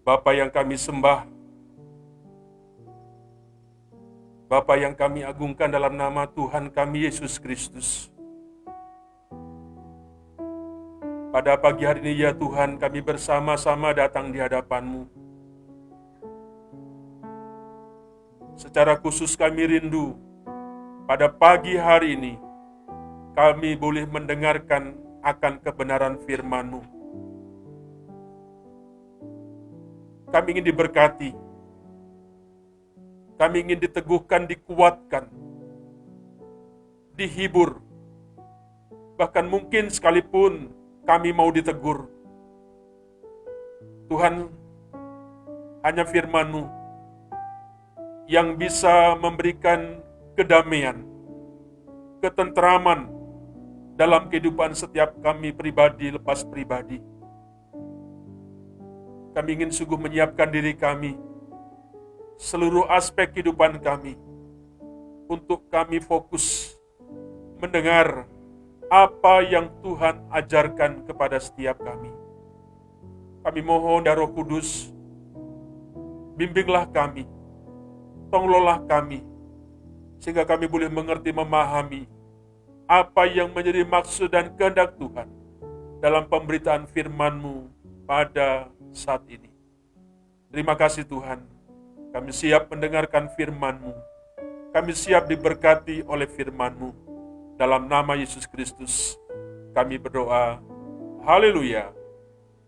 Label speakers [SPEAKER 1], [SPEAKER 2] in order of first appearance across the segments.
[SPEAKER 1] Bapa yang kami sembah, Bapa yang kami agungkan dalam nama Tuhan kami Yesus Kristus. Pada pagi hari ini ya Tuhan, kami bersama-sama datang di hadapan-Mu. Secara khusus kami rindu, pada pagi hari ini, kami boleh mendengarkan akan kebenaran firman-Mu. Kami ingin diberkati, kami ingin diteguhkan, dikuatkan, dihibur, bahkan mungkin sekalipun kami mau ditegur. Tuhan, hanya firman-Mu yang bisa memberikan kedamaian, ketentraman dalam kehidupan setiap kami pribadi lepas pribadi. Kami ingin sungguh menyiapkan diri kami, seluruh aspek kehidupan kami, untuk kami fokus mendengar apa yang Tuhan ajarkan kepada setiap kami. Kami mohon ya Roh Kudus, bimbinglah kami, tolonglah kami, sehingga kami boleh mengerti, memahami apa yang menjadi maksud dan kehendak Tuhan dalam pemberitaan firman-Mu pada saat ini. Terima kasih Tuhan, kami siap mendengarkan firman-Mu, kami siap diberkati oleh firman-Mu. Dalam nama Yesus Kristus, kami berdoa. Haleluya.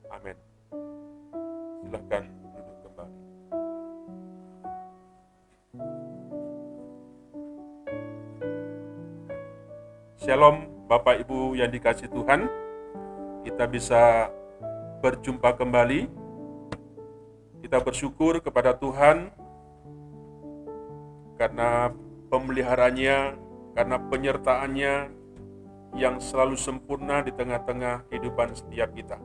[SPEAKER 1] Amin. Silakan duduk kembali. Shalom Bapak Ibu yang dikasihi Tuhan. Kita bisa berjumpa kembali. Kita bersyukur kepada Tuhan karena pemeliharaannya, karena penyertaannya yang selalu sempurna di tengah-tengah kehidupan setiap kita.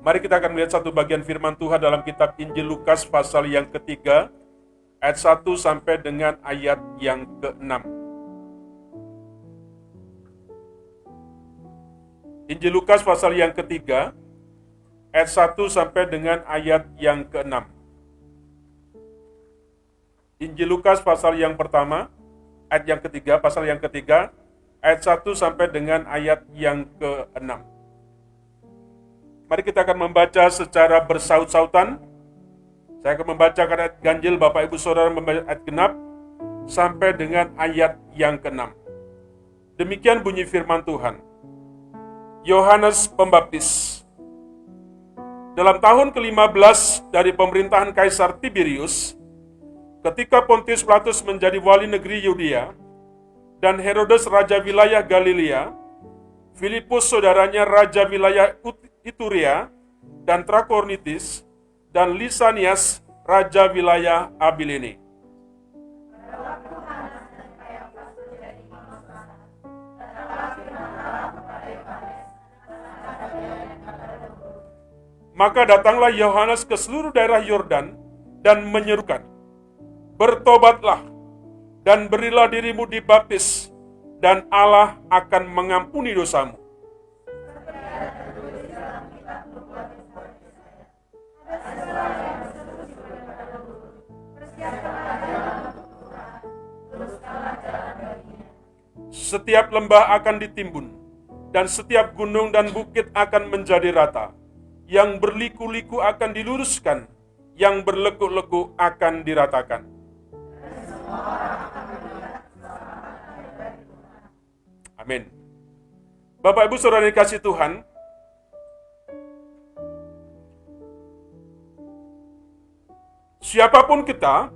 [SPEAKER 1] Mari kita akan melihat satu bagian firman Tuhan dalam kitab Injil Lukas pasal yang ketiga, ayat 1 sampai dengan ayat yang ke-6. Injil Lukas pasal yang ketiga, ayat 1 sampai dengan ayat yang ke-6. Injil Lukas pasal yang pertama, ayat yang ketiga, pasal yang ketiga, ayat 1 sampai dengan ayat yang ke-6. Mari kita akan membaca secara bersaut-sautan. Saya akan membacakan ayat ganjil, Bapak Ibu Saudara membaca ayat genap, sampai dengan ayat yang ke-6. Demikian bunyi firman Tuhan. Yohanes Pembaptis. Dalam tahun ke-15 dari pemerintahan Kaisar Tiberius, ketika Pontius Pilatus menjadi wali negeri Yudea, dan Herodes raja wilayah Galilea, Filipus saudaranya raja wilayah Iturea dan Trakornitis, dan Lisanias raja wilayah Abilene. Maka datanglah Yohanes ke seluruh daerah Yordan dan menyerukan, bertobatlah dan berilah dirimu dibaptis, dan Allah akan mengampuni dosamu. Setiap lembah akan ditimbun, dan setiap gunung dan bukit akan menjadi rata. Yang berliku-liku akan diluruskan, yang berlekuk-lekuk akan diratakan. Amin. Bapak Ibu Saudara dikasihi Tuhan, siapapun kita,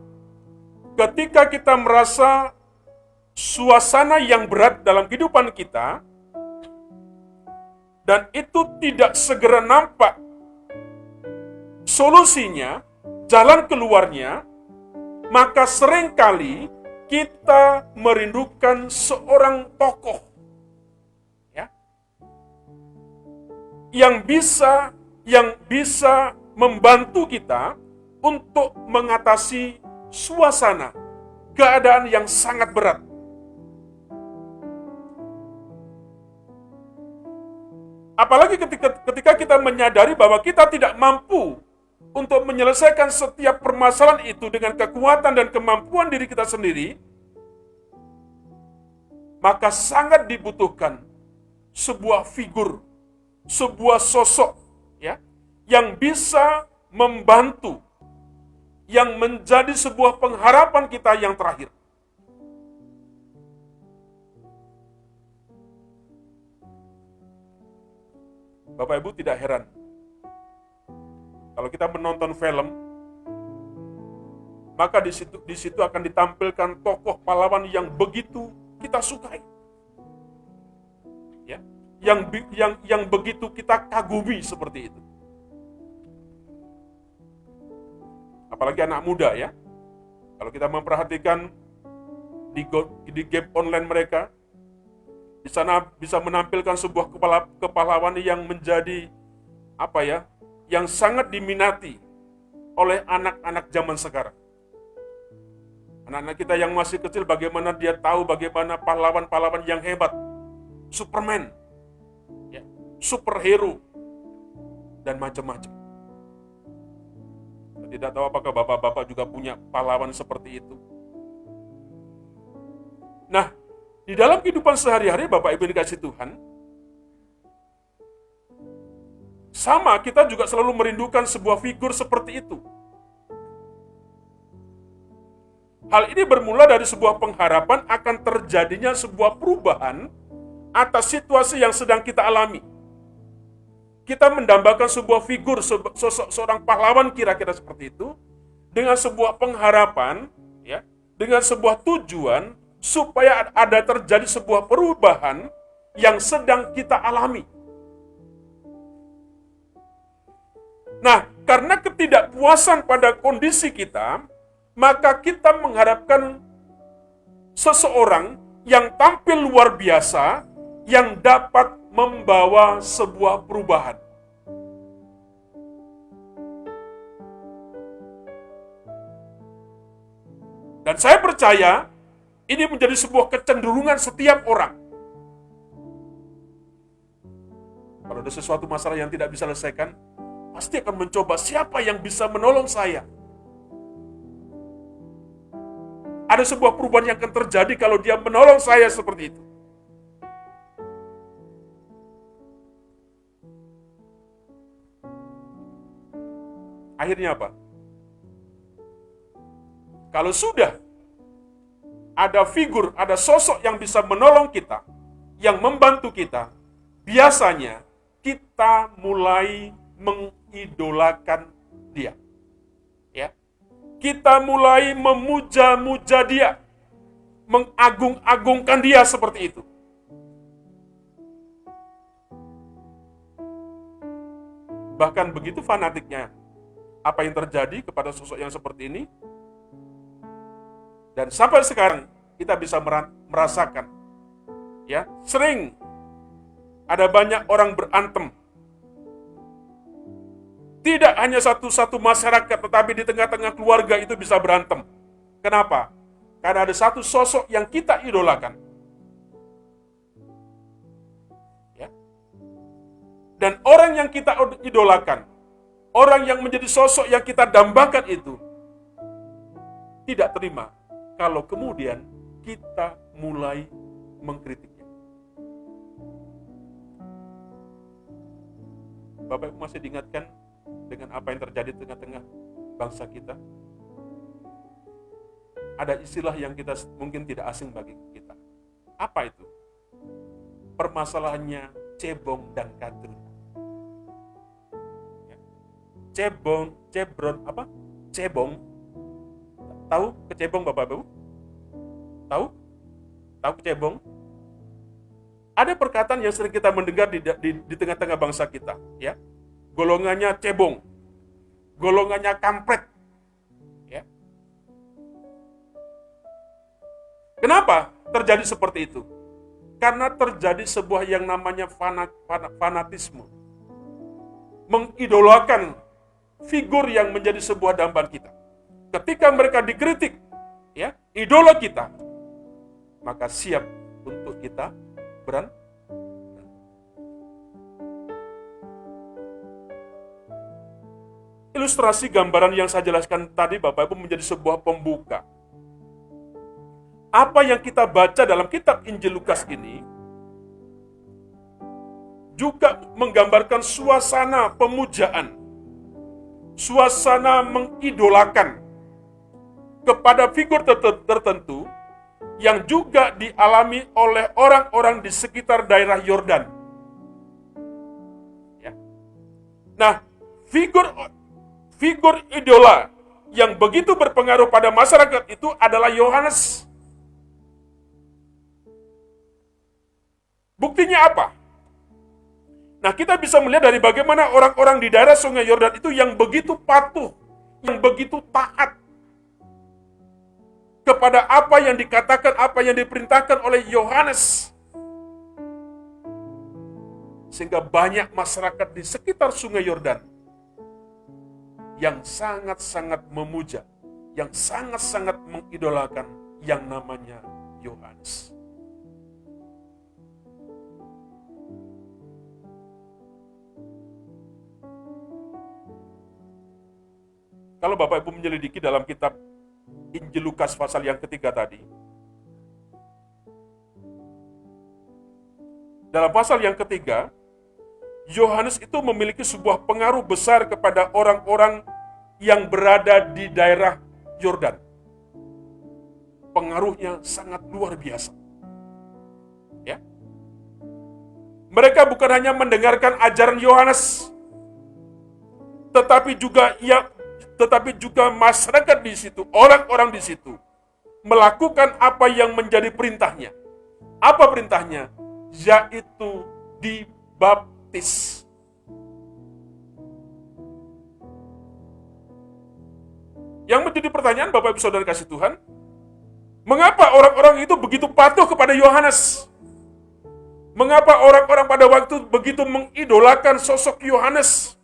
[SPEAKER 1] ketika kita merasa suasana yang berat dalam kehidupan kita, dan itu tidak segera nampak solusinya, jalan keluarnya, maka seringkali kita merindukan seorang tokoh, ya, yang bisa membantu kita untuk mengatasi suasana, keadaan yang sangat berat. Apalagi ketika kita menyadari bahwa kita tidak mampu untuk menyelesaikan setiap permasalahan itu dengan kekuatan dan kemampuan diri kita sendiri, maka sangat dibutuhkan sebuah figur, sebuah sosok, ya, yang bisa membantu, yang menjadi sebuah pengharapan kita yang terakhir. Bapak Ibu tidak heran kalau kita menonton film, maka di situ akan ditampilkan tokoh pahlawan yang begitu kita sukai, ya, yang begitu kita kagumi seperti itu. Apalagi anak muda, ya. Kalau kita memperhatikan di game online mereka, di sana bisa menampilkan sebuah kepahlawan yang menjadi yang sangat diminati oleh anak-anak zaman sekarang. Anak-anak kita yang masih kecil, bagaimana dia tahu bagaimana pahlawan-pahlawan yang hebat, Superman, ya, superhero, dan macam-macam. Saya tidak tahu apakah bapak-bapak juga punya pahlawan seperti itu. Nah, di dalam kehidupan sehari-hari Bapak Ibu dikasih Tuhan, sama kita juga selalu merindukan sebuah figur seperti itu. Hal ini bermula dari sebuah pengharapan akan terjadinya sebuah perubahan atas situasi yang sedang kita alami. Kita mendambakan sebuah figur, sosok seorang pahlawan kira-kira seperti itu, dengan sebuah pengharapan, ya, dengan sebuah tujuan, supaya ada terjadi sebuah perubahan yang sedang kita alami. Nah, karena ketidakpuasan pada kondisi kita, maka kita mengharapkan seseorang yang tampil luar biasa, yang dapat membawa sebuah perubahan. Dan saya percaya, ini menjadi sebuah kecenderungan setiap orang. Kalau ada sesuatu masalah yang tidak bisa selesaikan, pasti akan mencoba siapa yang bisa menolong saya. Ada sebuah perubahan yang akan terjadi kalau dia menolong saya seperti itu. Akhirnya apa? Kalau sudah ada figur, ada sosok yang bisa menolong kita, yang membantu kita, biasanya kita mulai mengidolakan dia. Ya. Kita mulai memuja-muja dia, mengagung-agungkan dia seperti itu. Bahkan begitu fanatiknya apa yang terjadi kepada sosok yang seperti ini, dan sampai sekarang kita bisa merasakan, ya, sering ada banyak orang berantem. Tidak hanya satu masyarakat, tetapi di tengah-tengah keluarga itu bisa berantem. Kenapa? Karena ada satu sosok yang kita idolakan. Ya. Dan orang yang kita idolakan, orang yang menjadi sosok yang kita dambakan itu, tidak terima kalau kemudian kita mulai mengkritiknya. Bapak Ibu masih diingatkan dengan apa yang terjadi di tengah-tengah bangsa kita? Ada istilah yang kita mungkin tidak asing bagi kita. Apa itu? Permasalahannya cebong dan kadrun. Ya. Cebong. Tahu kecebong Bapak Ibu? Tahu? Tahu kecebong? Ada perkataan yang sering kita mendengar di tengah-tengah bangsa kita, ya. Golongannya cebong, golongannya kampret, ya. Kenapa terjadi seperti itu? Karena terjadi sebuah yang namanya fanatisme, mengidolakan figur yang menjadi sebuah dambaan kita. Ketika mereka dikritik, ya, idola kita, maka siap untuk kita ilustrasi gambaran yang saya jelaskan tadi Bapak Ibu menjadi sebuah pembuka. Apa yang kita baca dalam kitab Injil Lukas ini juga menggambarkan suasana pemujaan, suasana mengidolakan kepada figur tertentu yang juga dialami oleh orang-orang di sekitar daerah Yordan. Ya. Nah, figur idola yang begitu berpengaruh pada masyarakat itu adalah Yohanes. Buktinya apa? Nah, kita bisa melihat dari bagaimana orang-orang di daerah Sungai Yordan itu yang begitu patuh, yang begitu taat kepada apa yang dikatakan, apa yang diperintahkan oleh Yohanes. Sehingga banyak masyarakat di sekitar Sungai Yordan yang sangat-sangat memuja, yang sangat-sangat mengidolakan yang namanya Yohanes. Kalau Bapak Ibu menyelidiki dalam kitab Injil Lukas pasal yang ketiga tadi, dalam pasal yang ketiga, Yohanes itu memiliki sebuah pengaruh besar kepada orang-orang yang berada di daerah Yordan. Pengaruhnya sangat luar biasa. Ya. Mereka bukan hanya mendengarkan ajaran Yohanes, tetapi juga masyarakat di situ, orang-orang di situ melakukan apa yang menjadi perintahnya. Apa perintahnya? Yaitu dibaptis. Yang menjadi pertanyaan Bapak Ibu Saudara kasih Tuhan, mengapa orang-orang itu begitu patuh kepada Yohanes? Mengapa orang-orang pada waktu begitu mengidolakan sosok Yohanes?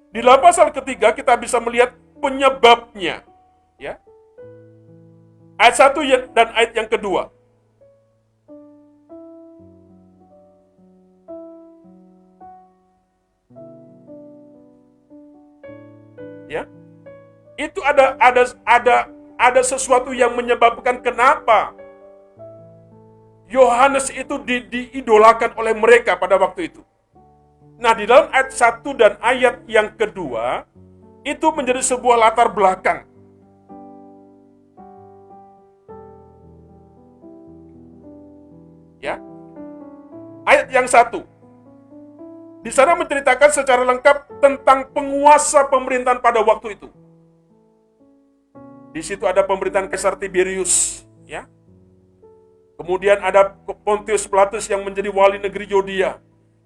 [SPEAKER 1] Di dalam pasal ketiga kita bisa melihat penyebabnya. Ya. Ayat 1 dan ayat yang kedua. Ya. Itu ada sesuatu yang menyebabkan kenapa Yohanes itu diidolakan oleh mereka pada waktu itu. Nah, di dalam ayat 1 dan ayat yang kedua, itu menjadi sebuah latar belakang. Ya. Ayat yang 1. Di sana menceritakan secara lengkap tentang penguasa pemerintahan pada waktu itu. Di situ ada pemerintahan Kaisar Tiberius, ya. Kemudian ada Pontius Pilatus yang menjadi wali negeri Yudea.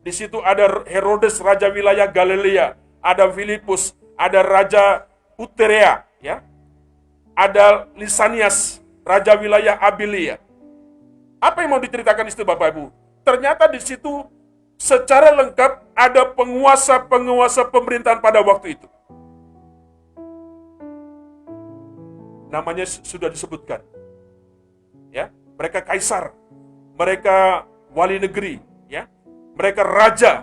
[SPEAKER 1] Di situ ada Herodes, raja wilayah Galilea, ada Filipus, ada raja Uterea, ya. Ada Lisanias, raja wilayah Abilia. Apa yang mau diceritakan di situ Bapak Ibu? Ternyata di situ secara lengkap ada penguasa-penguasa pemerintahan pada waktu itu. Namanya sudah disebutkan. Ya, mereka kaisar, mereka wali negeri, ya. Mereka raja.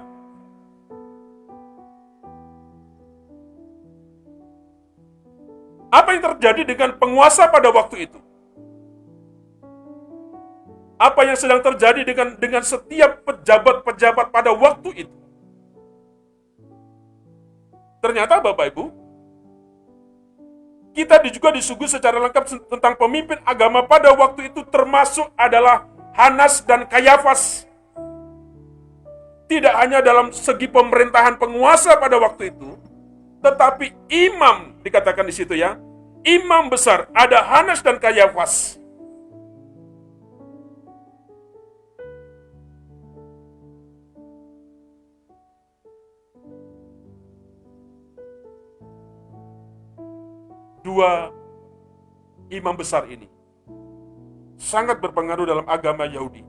[SPEAKER 1] Apa yang terjadi dengan penguasa pada waktu itu? Apa yang sedang terjadi dengan setiap pejabat-pejabat pada waktu itu? Ternyata Bapak Ibu, kita juga disuguhi secara lengkap tentang pemimpin agama pada waktu itu, termasuk adalah Hanas dan Kayafas. Tidak hanya dalam segi pemerintahan penguasa pada waktu itu, tetapi imam dikatakan di situ, ya. Imam besar ada Hanas dan Kayafas. Dua imam besar ini sangat berpengaruh dalam agama Yahudi.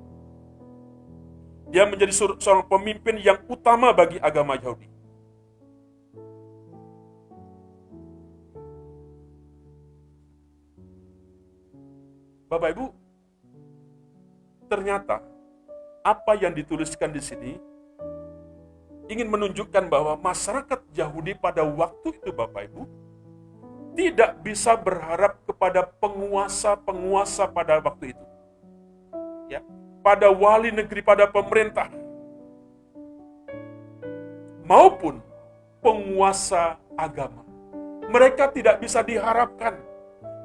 [SPEAKER 1] Dia menjadi seorang pemimpin yang utama bagi agama Yahudi. Bapak Ibu, ternyata apa yang dituliskan di sini ingin menunjukkan bahwa masyarakat Yahudi pada waktu itu, Bapak Ibu, tidak bisa berharap kepada penguasa-penguasa pada waktu itu. Ya, pada wali negeri, pada pemerintah, maupun penguasa agama. Mereka tidak bisa diharapkan.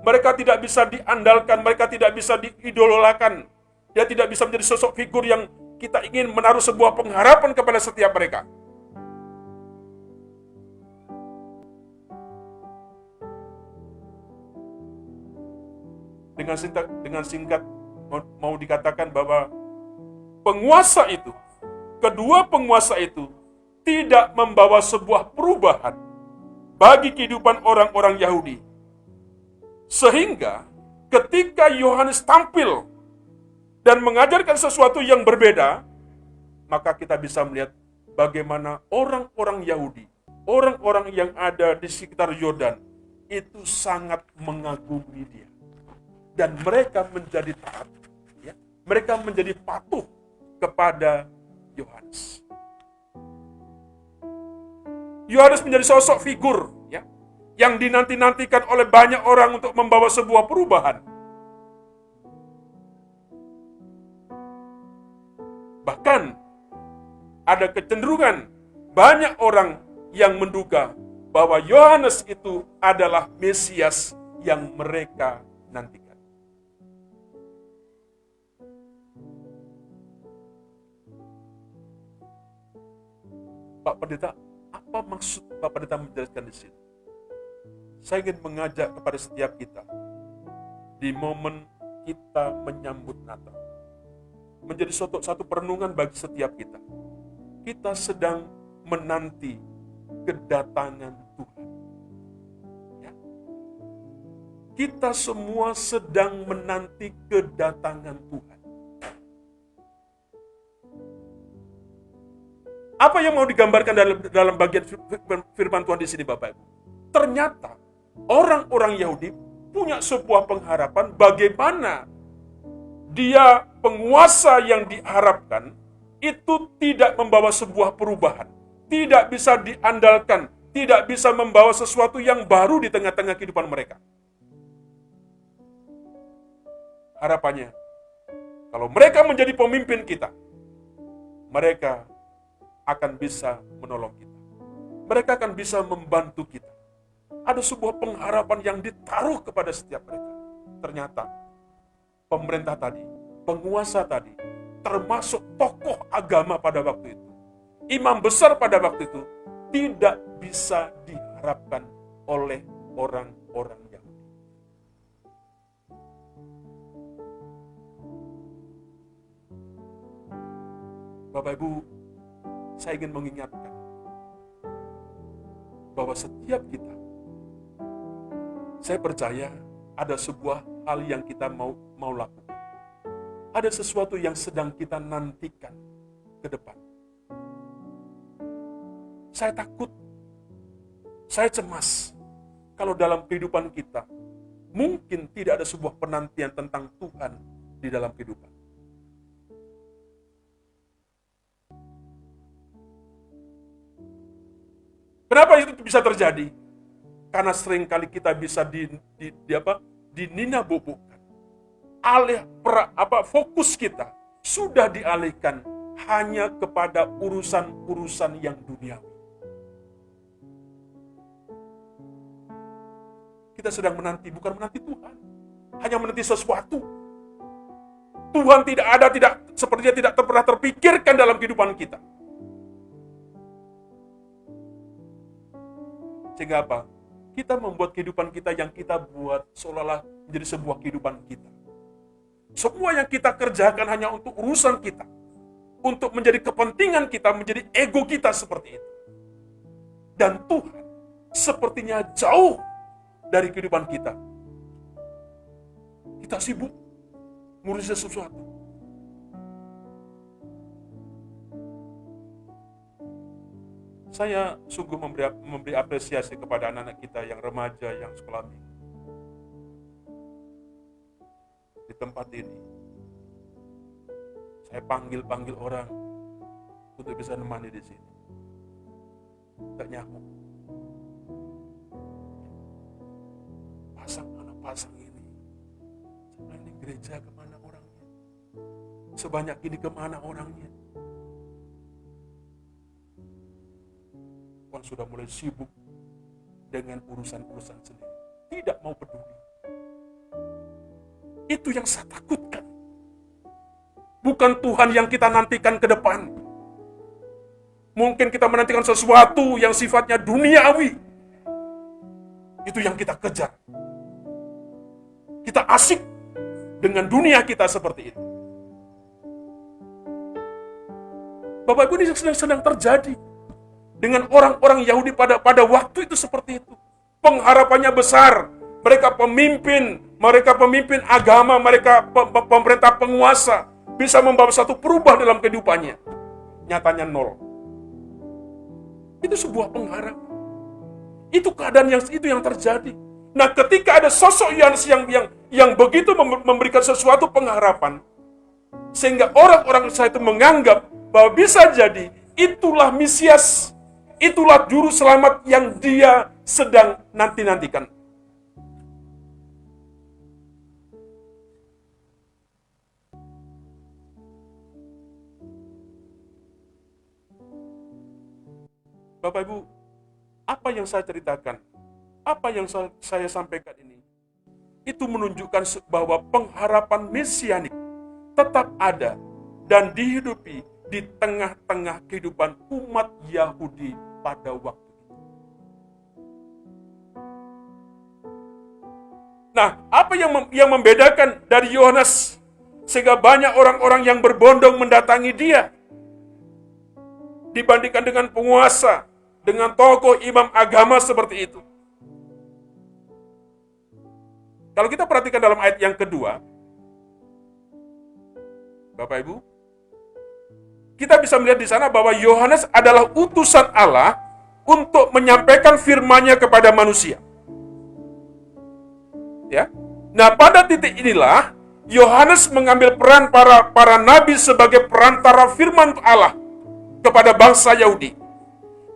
[SPEAKER 1] Mereka tidak bisa diandalkan, mereka tidak bisa diidolakan. Dia tidak bisa menjadi sosok figur yang kita ingin menaruh sebuah pengharapan kepada setiap mereka. Dengan singkat mau dikatakan bahwa penguasa itu, kedua penguasa itu tidak membawa sebuah perubahan bagi kehidupan orang-orang Yahudi. Sehingga ketika Yohanes tampil dan mengajarkan sesuatu yang berbeda, maka kita bisa melihat bagaimana orang-orang Yahudi, orang-orang yang ada di sekitar Yordan, itu sangat mengagumi dia. Dan mereka menjadi taat, ya, mereka menjadi patuh kepada Yohanes. Yohanes menjadi sosok figur, ya, yang dinanti-nantikan oleh banyak orang untuk membawa sebuah perubahan. Bahkan ada kecenderungan banyak orang yang menduga bahwa Yohanes itu adalah Mesias yang mereka nantikan. Pak Pendeta, apa maksud Pak Pendeta menjelaskan di sini? Saya ingin mengajak kepada setiap kita di momen kita menyambut Natal, menjadi satu perenungan bagi setiap kita. Kita sedang menanti kedatangan Tuhan. Ya. Kita semua sedang menanti kedatangan Tuhan. Apa yang mau digambarkan dalam bagian firman Tuhan di sini, Bapak Ibu? Ternyata orang-orang Yahudi punya sebuah pengharapan bagaimana dia penguasa yang diharapkan itu tidak membawa sebuah perubahan, tidak bisa diandalkan, tidak bisa membawa sesuatu yang baru di tengah-tengah kehidupan mereka. Harapannya, kalau mereka menjadi pemimpin kita, mereka akan bisa menolong kita. Mereka akan bisa membantu kita. Ada sebuah pengharapan yang ditaruh kepada setiap mereka. Ternyata pemerintah tadi, penguasa tadi, termasuk tokoh agama pada waktu itu, imam besar pada waktu itu, tidak bisa diharapkan oleh orang-orang Yahudi. Bapak Ibu, saya ingin mengingatkan bahwa setiap kita, saya percaya ada sebuah hal yang kita mau lakukan. Ada sesuatu yang sedang kita nantikan ke depan. Saya takut, saya cemas kalau dalam kehidupan kita mungkin tidak ada sebuah penantian tentang Tuhan di dalam kehidupan. Kenapa itu bisa terjadi? Karena seringkali kita bisa dininabobokan. Fokus kita sudah dialihkan hanya kepada urusan-urusan yang duniawi. Kita sedang bukan menanti Tuhan, hanya menanti sesuatu. Tuhan sepertinya tidak pernah terpikirkan dalam kehidupan kita. Sehingga apa? Kita membuat kehidupan kita yang kita buat seolah-olah menjadi sebuah kehidupan kita. Semua yang kita kerjakan hanya untuk urusan kita. Untuk menjadi kepentingan kita, menjadi ego kita seperti itu. Dan Tuhan sepertinya jauh dari kehidupan kita. Kita sibuk ngurusin sesuatu. Saya sungguh memberi apresiasi kepada anak-anak kita yang remaja, yang sekolah minggu. Di tempat ini, saya panggil orang untuk bisa menemani di sini. tak nyamuk. Pasang mana pasang ini. Sebenarnya gereja kemana orangnya? Sebanyak ini kemana orangnya? Orang sudah mulai sibuk dengan urusan-urusan sendiri. Tidak mau peduli. Itu yang saya takutkan. Bukan Tuhan yang kita nantikan ke depan. Mungkin kita menantikan sesuatu yang sifatnya duniawi. Itu yang kita kejar. Kita asik dengan dunia kita seperti itu. Bapak Ibu, ini sedang terjadi dengan orang-orang Yahudi pada waktu itu seperti itu. Pengharapannya besar. Mereka pemimpin agama, mereka pemerintah penguasa, bisa membawa satu perubahan dalam kehidupannya. Nyatanya nol. Itu sebuah pengharapan. Itu keadaan yang terjadi. Nah, ketika ada sosok Yohanes yang begitu memberikan sesuatu pengharapan, sehingga orang-orang Israel itu menganggap bahwa bisa jadi itulah Mesias, itulah juru selamat yang dia sedang nanti-nantikan. Bapak Ibu, apa yang saya ceritakan, apa yang saya sampaikan ini, itu menunjukkan bahwa pengharapan mesianik tetap ada dan dihidupi di tengah-tengah kehidupan umat Yahudi pada waktu itu. Nah, apa yang membedakan dari Yohanes sehingga banyak orang-orang yang berbondong mendatangi dia dibandingkan dengan penguasa, dengan tokoh imam agama seperti itu? Kalau kita perhatikan dalam ayat yang kedua, Bapak Ibu, kita bisa melihat di sana bahwa Yohanes adalah utusan Allah untuk menyampaikan firman-Nya kepada manusia. Ya. Nah, pada titik inilah Yohanes mengambil peran para nabi sebagai perantara firman Allah kepada bangsa Yahudi.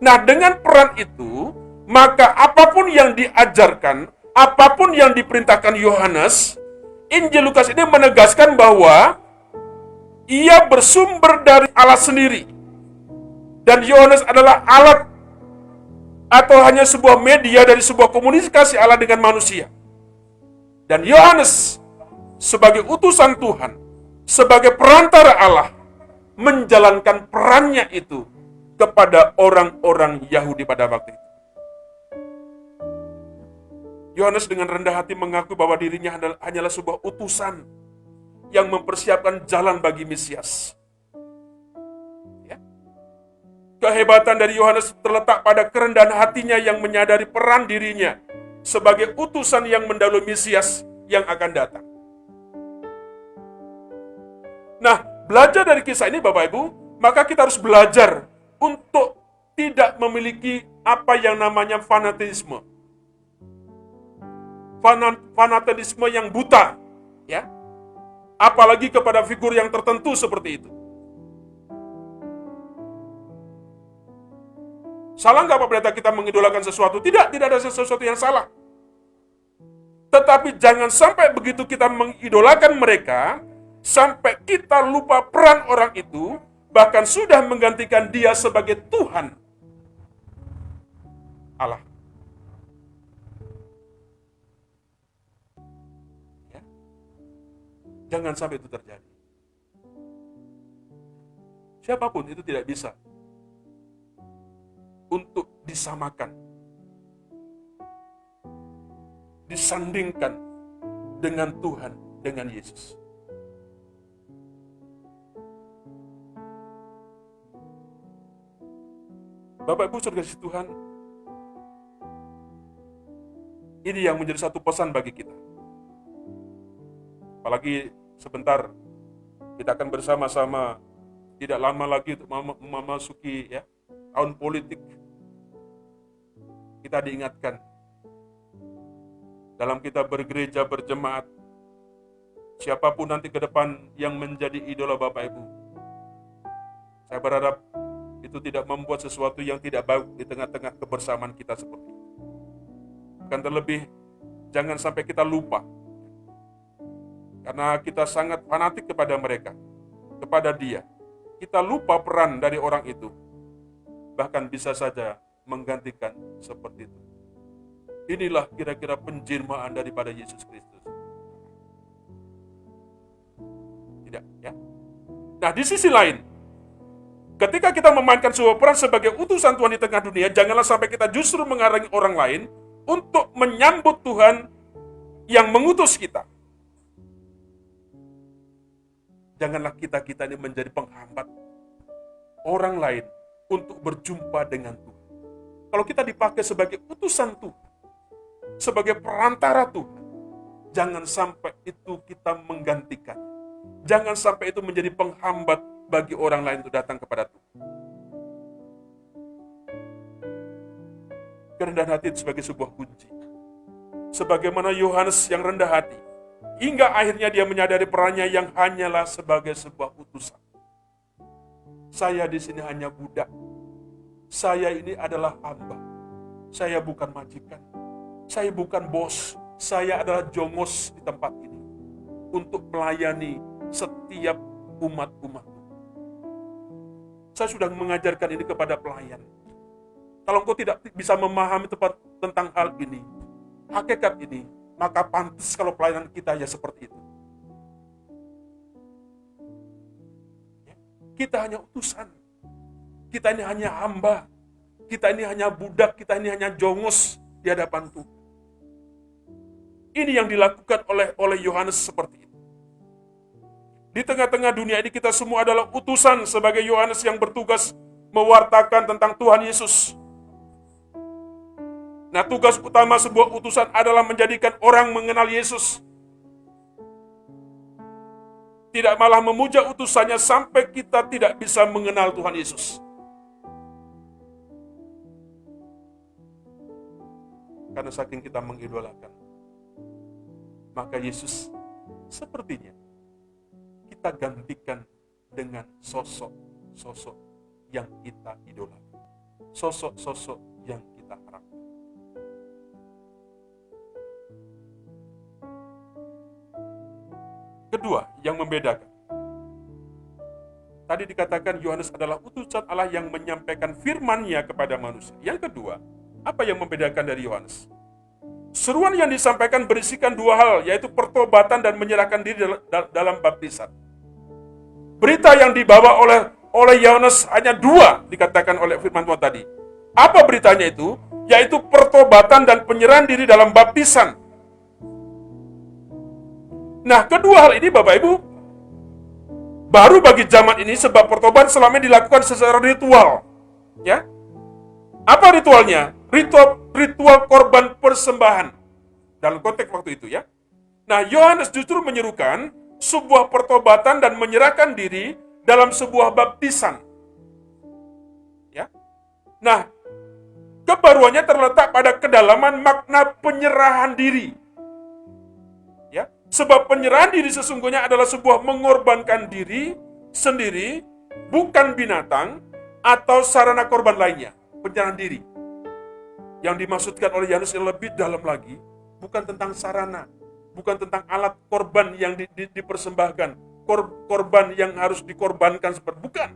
[SPEAKER 1] Nah, dengan peran itu, maka apapun yang diajarkan, apapun yang diperintahkan Yohanes, Injil Lukas ini menegaskan bahwa ia bersumber dari Allah sendiri. Dan Yohanes adalah alat atau hanya sebuah media dari sebuah komunikasi Allah dengan manusia. Dan Yohanes sebagai utusan Tuhan, sebagai perantara Allah, menjalankan perannya itu kepada orang-orang Yahudi pada waktu itu. Yohanes dengan rendah hati mengaku bahwa dirinya hanyalah sebuah utusan yang mempersiapkan jalan bagi Mesias. Ya. Kehebatan dari Yohanes terletak pada kerendahan hatinya yang menyadari peran dirinya sebagai utusan yang mendahului Mesias yang akan datang. Nah, belajar dari kisah ini Bapak Ibu, maka kita harus belajar untuk tidak memiliki apa yang namanya fanatisme. Fanatisme yang buta, ya. Apalagi kepada figur yang tertentu seperti itu. Salah nggak Pak Pendeta kita mengidolakan sesuatu? Tidak ada sesuatu yang salah. Tetapi jangan sampai begitu kita mengidolakan mereka, sampai kita lupa peran orang itu, bahkan sudah menggantikan dia sebagai Tuhan Allah. Ya. Jangan sampai itu terjadi. Siapapun itu tidak bisa untuk disamakan, disandingkan dengan Tuhan, dengan Yesus. Bapak Ibu saudara kasih Tuhan, ini yang menjadi satu pesan bagi kita. Apalagi sebentar kita akan bersama-sama, tidak lama lagi untuk memasuki ya, tahun politik. Kita diingatkan dalam kita bergereja, berjemaat, siapapun nanti ke depan yang menjadi idola Bapak Ibu, saya berharap itu tidak membuat sesuatu yang tidak baik di tengah-tengah kebersamaan kita seperti itu. Akan terlebih, jangan sampai kita lupa. Karena kita sangat fanatik kepada mereka, kepada dia. Kita lupa peran dari orang itu. Bahkan bisa saja menggantikan seperti itu. Inilah kira-kira penjelmaan daripada Yesus Kristus. Tidak, ya? Nah, di sisi lain, ketika kita memainkan sebuah peran sebagai utusan Tuhan di tengah dunia, janganlah sampai kita justru menghalangi orang lain untuk menyambut Tuhan yang mengutus kita. Janganlah kita ini menjadi penghambat orang lain untuk berjumpa dengan Tuhan. Kalau kita dipakai sebagai utusan Tuhan, sebagai perantara Tuhan, jangan sampai itu kita menggantikan. Jangan sampai itu menjadi penghambat bagi orang lain untuk datang kepada Tuhan. Kerendahan hati itu sebagai sebuah kunci. Sebagaimana Yohanes yang rendah hati, hingga akhirnya dia menyadari perannya yang hanyalah sebagai sebuah utusan. Saya di sini hanya budak. Saya ini adalah hamba. Saya bukan majikan. Saya bukan bos. Saya adalah jongos di tempat ini untuk melayani setiap umat-umat. Saya sudah mengajarkan ini kepada pelayan. Kalau engkau tidak bisa memahami tentang hal ini, hakikat ini, maka pantas kalau pelayanan kita ya seperti itu. Kita hanya utusan. Kita ini hanya hamba. Kita ini hanya budak. Kita ini hanya jongos di hadapan Tuhan. Ini yang dilakukan oleh Yohanes seperti itu. Di tengah-tengah dunia ini kita semua adalah utusan sebagai Yohanes yang bertugas mewartakan tentang Tuhan Yesus. Nah, tugas utama sebuah utusan adalah menjadikan orang mengenal Yesus. Tidak malah memuja utusannya sampai kita tidak bisa mengenal Tuhan Yesus. Karena saking kita mengidolakan, maka Yesus sepertinya kita gantikan dengan sosok-sosok yang kita idolakan. Sosok-sosok yang kita harapkan. Kedua, yang membedakan. Tadi dikatakan Yohanes adalah utusan Allah yang menyampaikan firman-Nya kepada manusia. Yang kedua, apa yang membedakan dari Yohanes? Seruan yang disampaikan berisikan dua hal, yaitu pertobatan dan menyerahkan diri dalam baptisan. Berita yang dibawa oleh Yohanes hanya dua, dikatakan oleh firman Tuhan tadi. Apa beritanya itu? Yaitu pertobatan dan penyerahan diri dalam baptisan. Nah, kedua hal ini Bapak Ibu, baru bagi zaman ini sebab pertobatan selama ini dilakukan secara ritual. Ya. Apa ritualnya? Ritual korban persembahan. Dalam konteks waktu itu ya. Nah, Yohanes justru menyerukan sebuah pertobatan dan menyerahkan diri dalam sebuah baptisan. Ya. Nah, kebaruannya terletak pada kedalaman makna penyerahan diri. Ya, sebab penyerahan diri sesungguhnya adalah sebuah mengorbankan diri sendiri, bukan binatang atau sarana korban lainnya. Penyerahan diri. Yang dimaksudkan oleh Yohanes yang lebih dalam lagi, bukan tentang sarana, bukan tentang alat korban yang dipersembahkan, korban yang harus dikorbankan seperti bukan.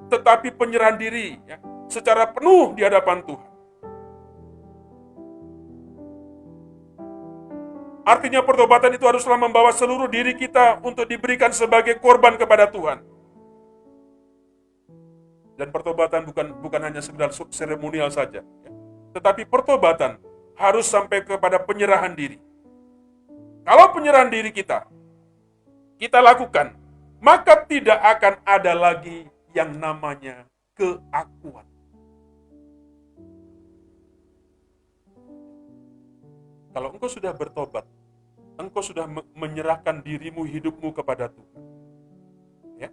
[SPEAKER 1] Tetapi penyerahan diri ya, secara penuh di hadapan Tuhan. Artinya pertobatan itu haruslah membawa seluruh diri kita untuk diberikan sebagai korban kepada Tuhan. Dan pertobatan bukan hanya sekedar seremonial saja. Ya. Tetapi pertobatan harus sampai kepada penyerahan diri. Kalau penyerahan diri kita lakukan, maka tidak akan ada lagi yang namanya keakuan. Kalau engkau sudah bertobat, engkau sudah menyerahkan dirimu, hidupmu kepada Tuhan, ya,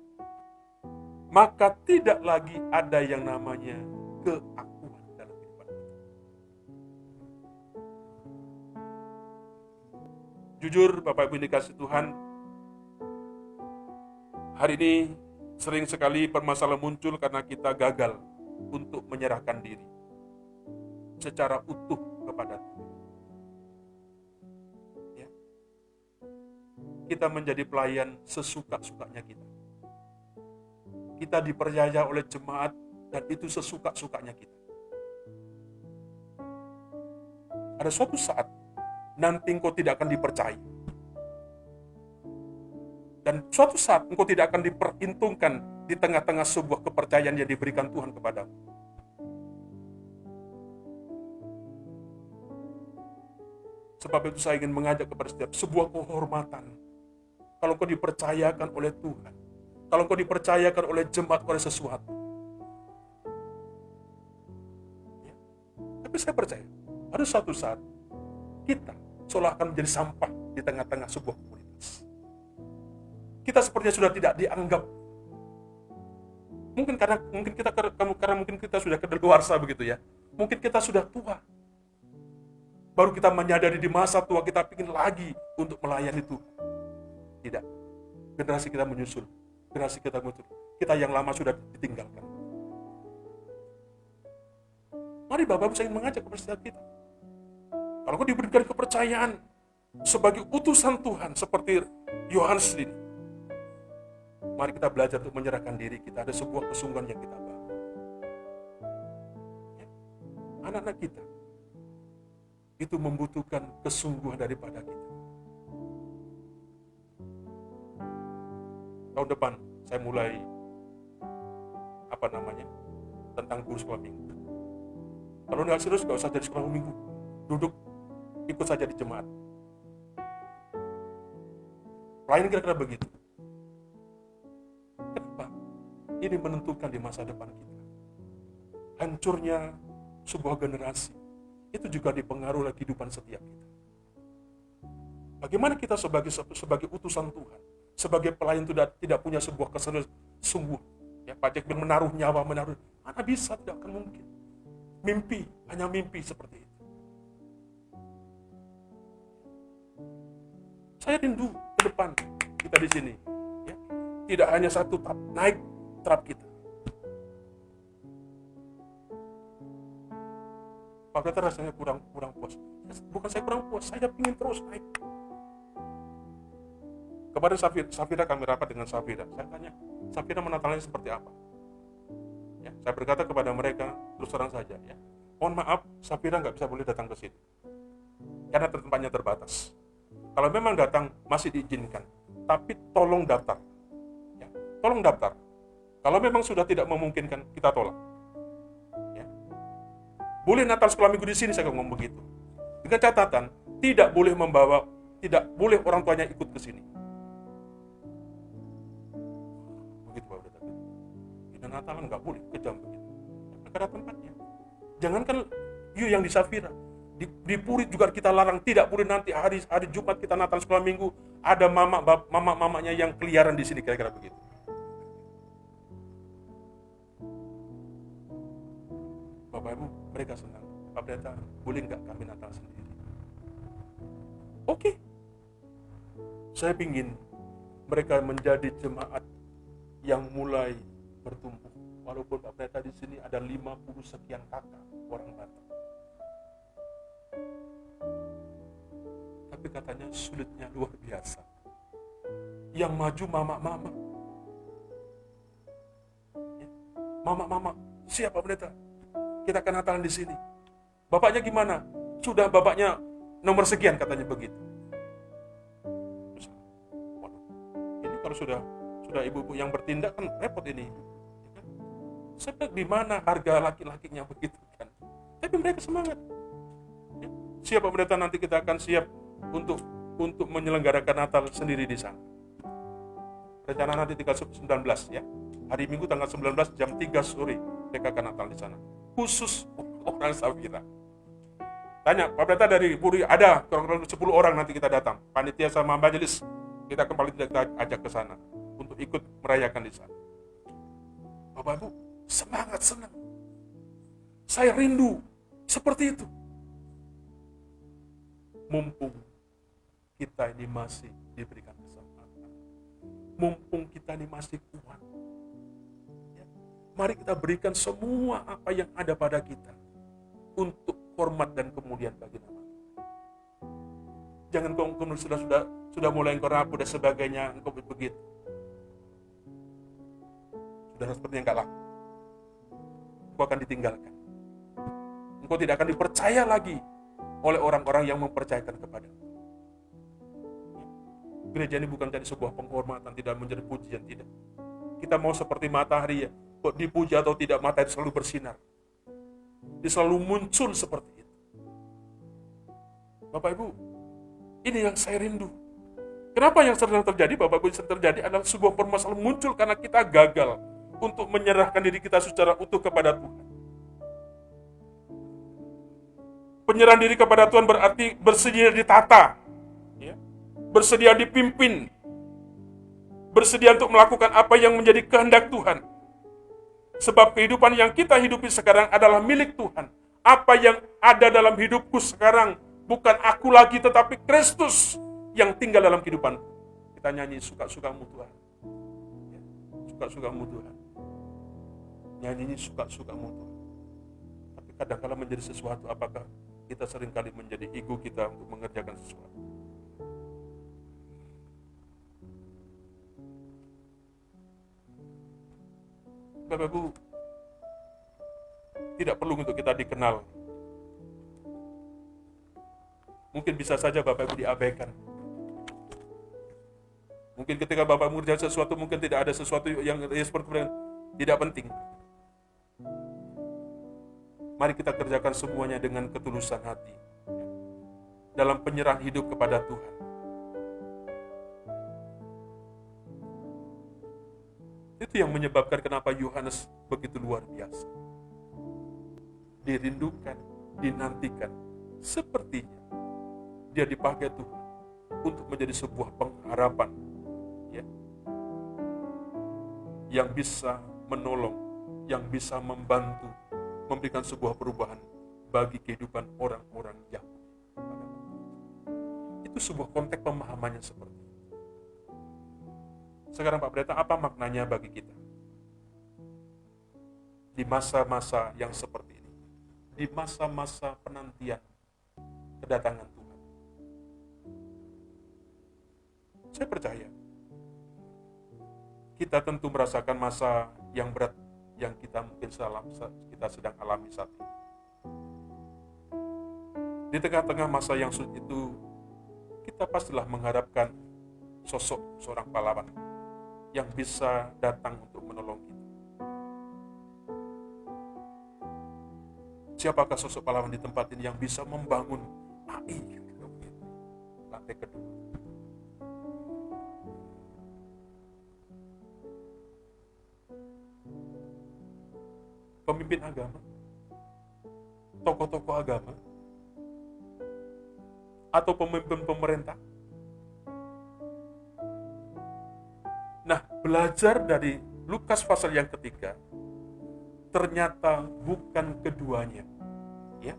[SPEAKER 1] maka tidak lagi ada yang namanya keakuan dalam kehidupan kita. Jujur, Bapak Ibu dikasih Tuhan, hari ini Sering sekali permasalahan muncul karena kita gagal untuk menyerahkan diri secara utuh kepada Tuhan. Ya. Kita menjadi pelayan sesuka-sukanya kita. Kita dipercaya oleh jemaat dan itu sesuka-sukanya kita. Ada suatu saat nanti engkau tidak akan dipercaya. Dan suatu saat engkau tidak akan diperhitungkan di tengah-tengah sebuah kepercayaan yang diberikan Tuhan kepadamu. Sebab itu saya ingin mengajak kepada setiap sebuah kehormatan. Kalau engkau dipercayakan oleh Tuhan, kalau engkau dipercayakan oleh jemaat oleh sesuatu. Ya. Tapi saya percaya, ada suatu saat kita seolah akan menjadi sampah di tengah-tengah sebuah komunitas. Kita sepertinya sudah tidak dianggap. Mungkin karena mungkin kita sudah kedaluarsa begitu ya. Mungkin kita sudah tua. Baru kita menyadari di masa tua kita ingin lagi untuk melayani Tuhan. Tidak. Generasi kita menyusul. Generasi kita muncul. Kita yang lama sudah ditinggalkan. Mari Bapak Ibu, saya ingin mengajak kepada setiap kita. Kalau kau diberikan kepercayaan sebagai utusan Tuhan seperti Yohanes ini, mari kita belajar untuk menyerahkan diri kita. Ada sebuah kesungguhan yang kita bawa. Ya. Anak-anak kita itu membutuhkan kesungguhan daripada kita. Tahun depan saya mulai tentang guru sekolah minggu. Kalau nggak serius nggak usah jadi sekolah minggu, duduk ikut saja di jemaat. Lain kira-kira begitu. Kenapa? Ini menentukan di masa depan kita. Hancurnya sebuah generasi itu juga dipengaruhi oleh kehidupan setiap kita. Bagaimana kita sebagai utusan Tuhan, sebagai pelayan tidak punya sebuah keseriusan sungguh. Ya, Pak Jack menaruh nyawa, mana bisa, tidak akan mungkin. Mimpi, hanya mimpi seperti itu. Saya rindu ke depan kita di sini. Ya. Tidak hanya satu tahap, naik tahap kita. Pak Pendeta rasanya kurang puas. Bukan saya kurang puas, saya ingin terus naik. Kepada Safira kami rapat dengan Safira. Saya tanya, Safira menatangani seperti apa? Ya, saya berkata kepada mereka, terus terang saja. Ya, mohon maaf, Safira nggak boleh datang ke sini. Karena tempatnya terbatas. Kalau memang datang, masih diizinkan. Tapi tolong daftar. Ya, tolong daftar. Kalau memang sudah tidak memungkinkan, kita tolak. Boleh Natal sekolah minggu di sini, saya ngomong begitu. Dengan catatan, tidak boleh orang tuanya ikut ke sini. Begitu Pak Pendeta. Di Natalan nggak boleh, kejam begitu. Karena tempatnya. Jangankan yang di Safira, di Purit juga kita larang, tidak boleh nanti hari Jumat kita Natal sekolah minggu ada mamanya yang keliaran di sini, kira-kira begitu. Bapak Ibu, mereka senang. Pak Pendeta, boleh nggak kami Natal sendiri? Oke. Saya ingin mereka menjadi jemaat yang mulai bertumbuh. Walaupun Pak Pendeta di sini ada 50 sekian kakak orang Batak. Tapi katanya sulitnya luar biasa. Yang maju mama-mama. Ya. Mama-mama, siapa Pendeta? Kita akan Natalan di sini. Bapaknya gimana? Sudah bapaknya nomor sekian, katanya begitu. Waduh, ini kalau sudah ibu-ibu yang bertindak kan repot ini. Sebab di mana harga laki-lakinya begitu kan? Tapi mereka semangat. Ya. Siapa Pendeta, nanti kita akan siap untuk menyelenggarakan Natal sendiri di sana. Rencana nanti tanggal 19 ya. Hari Minggu tanggal 19 jam 3 sore mereka akan Natal di sana. Khusus orang Safira. Tanya, Pak Pendeta dari Puri ada kurang-kurang 10 orang nanti kita datang. Panitia sama majelis kita kembali kita ajak ke sana untuk ikut merayakan di sana. Bapak Ibu, semangat, senang. Saya rindu seperti itu. Mumpung kita ini masih diberikan kesempatan. Mumpung kita ini masih kuat. Mari kita berikan semua apa yang ada pada kita untuk hormat dan kemuliaan bagi nama. Jangan kau sudah mulai engkau rapuh dan sebagainya, engkau begitu. Sudah seperti yang enggak laku. Engkau akan ditinggalkan. Engkau tidak akan dipercaya lagi oleh orang-orang yang mempercayakan kepada engkau. Gereja ini bukan jadi sebuah penghormatan, tidak menjadi pujian, tidak. Kita mau seperti matahari ya, kok dipuji atau tidak matahari selalu bersinar. Dia selalu muncul seperti itu. Bapak Ibu, ini yang saya rindu. Kenapa yang sedang terjadi, Bapak Ibu, yang sedang terjadi adalah sebuah permasalahan muncul karena kita gagal untuk menyerahkan diri kita secara utuh kepada Tuhan. Penyerahan diri kepada Tuhan berarti bersedia ditata, ya, bersedia dipimpin, bersedia untuk melakukan apa yang menjadi kehendak Tuhan. Sebab kehidupan yang kita hidupi sekarang adalah milik Tuhan. Apa yang ada dalam hidupku sekarang bukan aku lagi, tetapi Kristus yang tinggal dalam kehidupanku. Kita nyanyi suka-sukamu Tuhan. Ya, suka-sukamu Tuhan. Nyanyi suka-sukamu Tuhan. Tapi kadang-kadang menjadi sesuatu, apakah kita seringkali menjadi ego kita untuk mengerjakan sesuatu. Bapak Ibu, tidak perlu untuk kita dikenal. Mungkin bisa saja Bapak Ibu diabaikan. Mungkin ketika Bapak Ibu mengerjakan sesuatu, mungkin tidak ada sesuatu yang seperti tidak penting. Mari kita kerjakan semuanya dengan ketulusan hati, dalam penyerahan hidup kepada Tuhan. Itu yang menyebabkan kenapa Yohanes begitu luar biasa. Dirindukan, dinantikan. Sepertinya dia dipakai Tuhan untuk menjadi sebuah pengharapan, ya, yang bisa menolong, yang bisa membantu, memberikan sebuah perubahan bagi kehidupan orang-orang Yahudi. Itu sebuah konteks pemahamannya seperti itu. Sekarang Pak Pendeta, apa maknanya bagi kita di masa-masa yang seperti ini, di masa-masa penantian kedatangan Tuhan? Saya percaya kita tentu merasakan masa yang berat yang kita mungkin kita sedang alami saat ini. Di tengah-tengah masa yang sulit itu, kita pastilah mengharapkan sosok seorang pahlawan yang bisa datang untuk menolong kita. Siapakah sosok pahlawan di tempat ini yang bisa membangun AI lantai kedua? Pemimpin agama, tokoh-tokoh agama, atau pemimpin pemerintah? Nah, belajar dari Lukas pasal yang ketiga, ternyata bukan keduanya. Ya.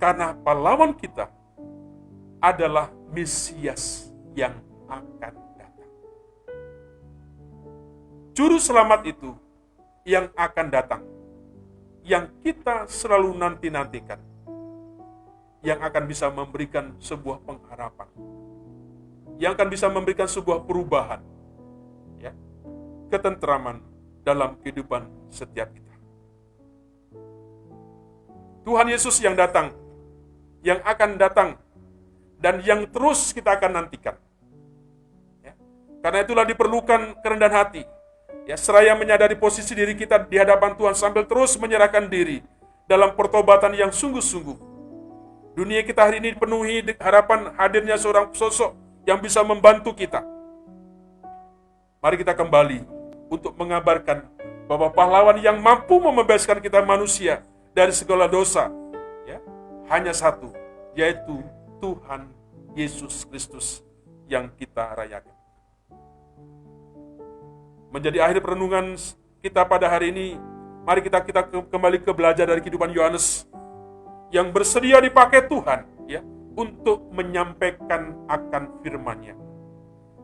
[SPEAKER 1] Karena pahlawan kita adalah Mesias yang akan datang. Juru selamat itu yang akan datang, yang kita selalu nanti-nantikan, yang akan bisa memberikan sebuah pengharapan, yang akan bisa memberikan sebuah perubahan, ya, ketentraman dalam kehidupan setiap kita. Tuhan Yesus yang datang, yang akan datang, dan yang terus kita akan nantikan. Ya. Karena itulah diperlukan kerendahan hati, ya, seraya menyadari posisi diri kita di hadapan Tuhan sambil terus menyerahkan diri dalam pertobatan yang sungguh-sungguh. Dunia kita hari ini dipenuhi harapan hadirnya seorang sosok yang bisa membantu kita. Mari kita kembali untuk mengabarkan bahwa pahlawan yang mampu membebaskan kita manusia dari segala dosa, ya, hanya satu, yaitu Tuhan Yesus Kristus yang kita rayakan. Menjadi akhir renungan kita pada hari ini, mari kita kembali ke belajar dari kehidupan Yohanes yang bersedia dipakai Tuhan, ya, untuk menyampaikan akan firman-Nya.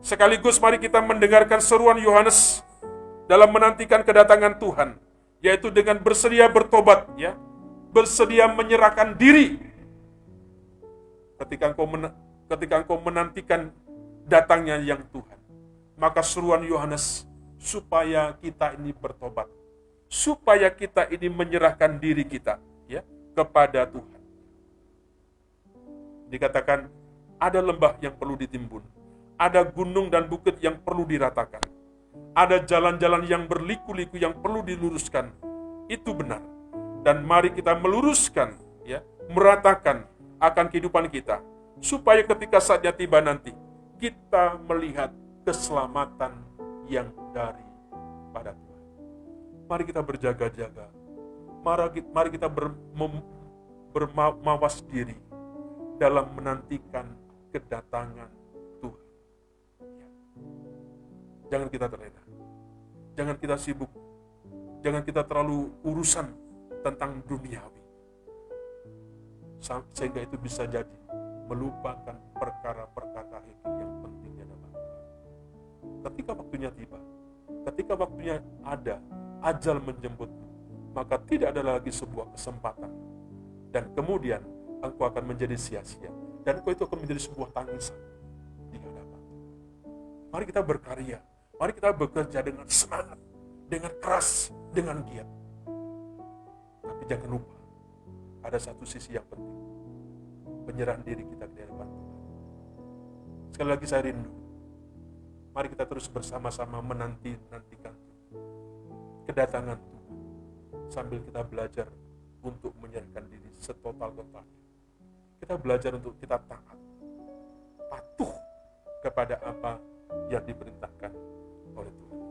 [SPEAKER 1] Sekaligus mari kita mendengarkan seruan Yohanes dalam menantikan kedatangan Tuhan, yaitu dengan bersedia bertobat, ya, bersedia menyerahkan diri. Ketika engkau menantikan datangnya yang Tuhan, maka seruan Yohanes supaya kita ini bertobat, supaya kita ini menyerahkan diri kita, ya, kepada Tuhan. Dikatakan ada lembah yang perlu ditimbun, ada gunung dan bukit yang perlu diratakan, ada jalan-jalan yang berliku-liku yang perlu diluruskan. Itu benar. Dan mari kita meluruskan, ya, meratakan akan kehidupan kita, supaya ketika saatnya tiba nanti, kita melihat keselamatan yang daripada Tuhan. Mari kita berjaga-jaga. Mari kita bermawas diri dalam menantikan kedatangan Tuhan. Ya. Jangan kita terlena. Jangan kita sibuk. Jangan kita terlalu urusan tentang duniawi. Sehingga itu bisa jadi melupakan perkara-perkara yang penting di hadapan Tuhan. Ketika waktunya tiba, ketika waktunya ada, ajal menjemputmu, maka tidak ada lagi sebuah kesempatan. Dan kemudian engkau akan menjadi sia-sia. Dan engkau itu akan menjadi sebuah tangisan di hadapan Tuhan. Mari kita berkarya. Mari kita bekerja dengan semangat, dengan keras, dengan giat. Tapi jangan lupa, ada satu sisi yang penting. Penyerahan diri kita di hadapan Tuhan. Sekali lagi saya rindu. Mari kita terus bersama-sama menantikan kedatangan Tuhan. Sambil kita belajar untuk menyerahkan diri setotal-totalnya. Kita belajar untuk kita taat, patuh kepada apa yang diperintahkan oleh Tuhan.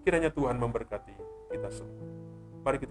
[SPEAKER 1] Kiranya Tuhan memberkati kita semua. Mari kita